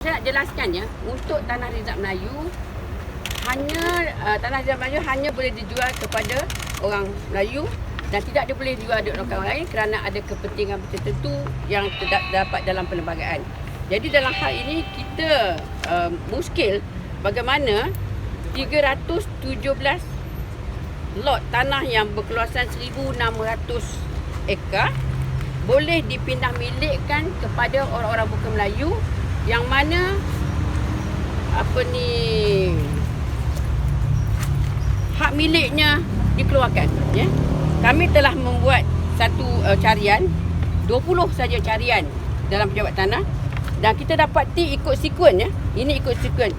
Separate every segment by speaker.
Speaker 1: Saya nak jelaskan ya, untuk tanah Rizab Melayu tanah Rizab Melayu hanya boleh dijual kepada orang Melayu dan tidak boleh dijual oleh orang lain kerana ada kepentingan tertentu yang terdapat dalam perlembagaan. Jadi dalam hal ini kita muskil bagaimana 317 lot tanah yang berkeluasan 1,600 ekar boleh dipindah milikkan kepada orang-orang bukan Melayu yang mana hak miliknya dikeluarkan ya. Kami telah membuat satu carian 20 saja carian dalam pejabat tanah dan kita dapati ikut sekuen ya. Ini ikut sekuen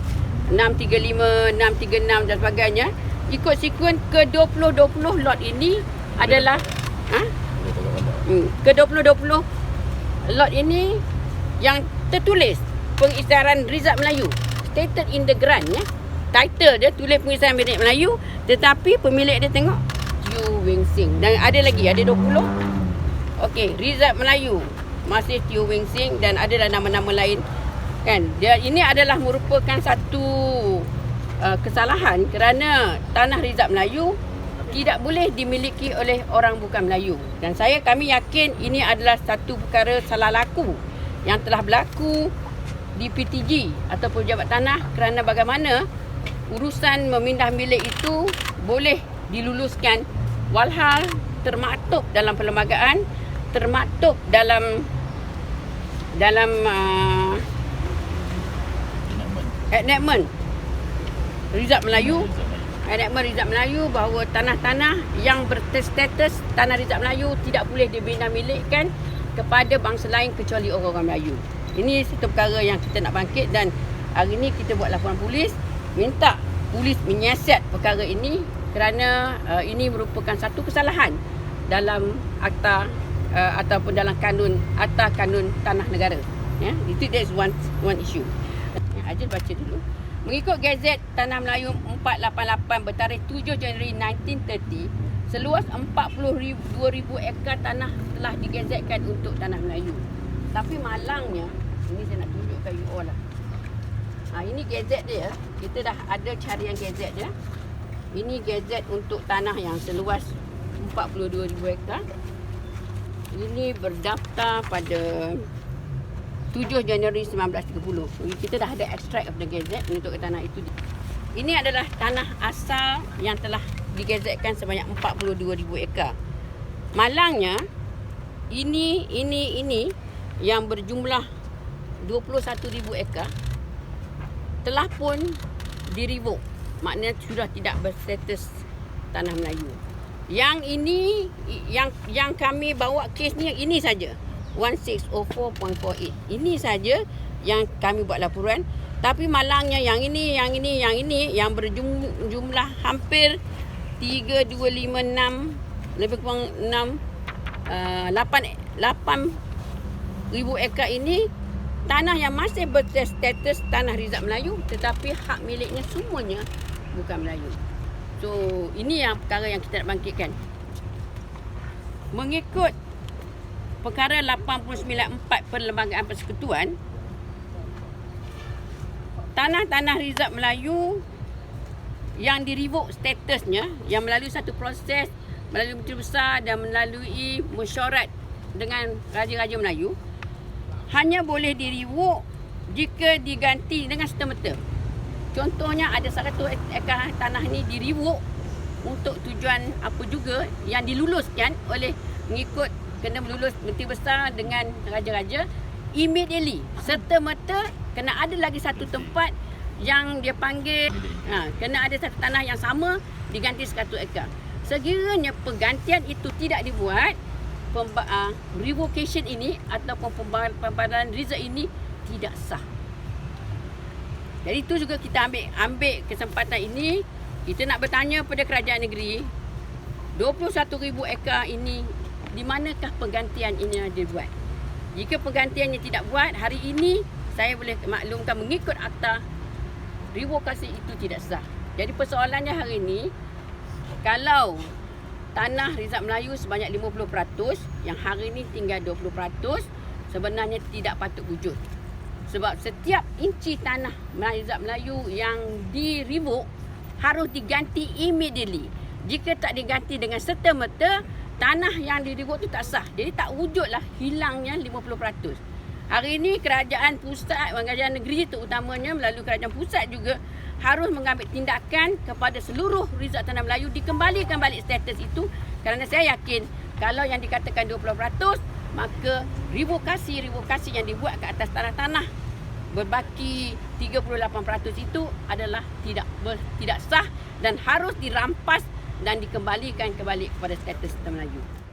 Speaker 1: 635, 636 dan sebagainya. Ikut sekuen ke-20 lot ini adalah ke-20 lot ini yang tertulis pengisytiharan Rizab Melayu, stated in the grant ya. Title dia tulis pengisytiharan Rizab Melayu, tetapi pemilik dia tengok Teo Weng Sing. Dan ada lagi, ada 20. Okey, Rizab Melayu masih Teo Weng Sing dan ada nama-nama lain kan. Dia ini adalah merupakan satu kesalahan kerana tanah Rizab Melayu tidak boleh dimiliki oleh orang bukan Melayu. Dan kami yakin ini adalah satu perkara salah laku yang telah berlaku di PTG ataupun pejabat tanah kerana bagaimana urusan memindah milik itu boleh diluluskan walhal termaktub dalam perlembagaan, termaktub dalam enactment Rizab Melayu, bahawa tanah-tanah yang berstatus tanah Rizab Melayu tidak boleh dipindah milikkan kepada bangsa lain kecuali orang-orang Melayu. Ini satu perkara yang kita nak bangkit dan hari ini kita buat laporan polis, minta polis menyiasat perkara ini kerana ini merupakan satu kesalahan dalam akta ataupun dalam akta kanun tanah negara. Ya, itu that's one issue. Ajil baca dulu. Mengikut Gazet Tanah Melayu 488 bertarikh 7 Januari 1930, seluas 42,000 ekar tanah telah digazetkan untuk tanah Melayu. Tapi malangnya, ini saya nak tunjukkan you all lah. Ini gazet dia. Kita dah ada carian gazet dia. Ini gazet untuk tanah yang seluas 42,000 ekar. Ini berdaftar pada 7 Januari 1930. Kita dah ada extract of the gazette untuk tanah itu. Ini adalah tanah asal yang telah digazetkan sebanyak 42,000 ekar. Malangnya ini yang berjumlah 21,000 ekar telah pun di-revoke. Maknanya sudah tidak berstatus tanah Melayu. Yang ini yang kami bawa kes ni yang ini saja. 1604.48. Ini saja yang kami buat laporan. Tapi malangnya yang ini yang berjumlah hampir 3,256 lebih kurang 8,000 ekar ini tanah yang masih berstatus tanah Rizab Melayu tetapi hak miliknya semuanya bukan Melayu. So ini yang perkara yang kita nak bangkitkan. Mengikut perkara 894 Perlembagaan Persekutuan, tanah-tanah Rizab Melayu yang di-revoke statusnya, yang melalui satu proses, melalui Menteri Besar dan melalui mesyuarat dengan Raja-Raja Melayu, hanya boleh di-revoke jika diganti dengan serta-merta. Contohnya ada 100 ekar tanah ni di-revoke untuk tujuan apa juga yang diluluskan oleh mengikut kena melulus Menteri Besar dengan Raja-Raja immediately, serta-merta kena ada lagi satu tempat yang dia panggil kena ada satu tanah yang sama diganti 100 ekar. Sekiranya pergantian itu tidak dibuat, revocation ini ataupun pembadalan rizal ini tidak sah. Jadi itu juga kita ambil kesempatan ini, kita nak bertanya pada kerajaan negeri, 21,000 ekar ini di manakah pergantian ini dibuat? Jika pergantiannya tidak buat, hari ini saya boleh maklumkan mengikut akta revokasi itu tidak sah. Jadi persoalannya hari ini, kalau tanah Rizab Melayu sebanyak 50%, yang hari ini tinggal 20%, sebenarnya tidak patut wujud. Sebab setiap inci tanah Rizab Melayu yang di-revoke harus diganti immediately. Jika tak diganti dengan serta-merta, tanah yang di-revoke tu tak sah. Jadi tak wujudlah hilangnya 50%. Hari ini kerajaan pusat, kerajaan negeri terutamanya melalui kerajaan pusat juga harus mengambil tindakan kepada seluruh rizab tanah Melayu, dikembalikan balik status itu, kerana saya yakin kalau yang dikatakan 20%, maka revokasi yang dibuat ke atas tanah-tanah berbaki 38% itu adalah tidak sah dan harus dirampas dan dikembalikan kembali kepada status tanah Melayu.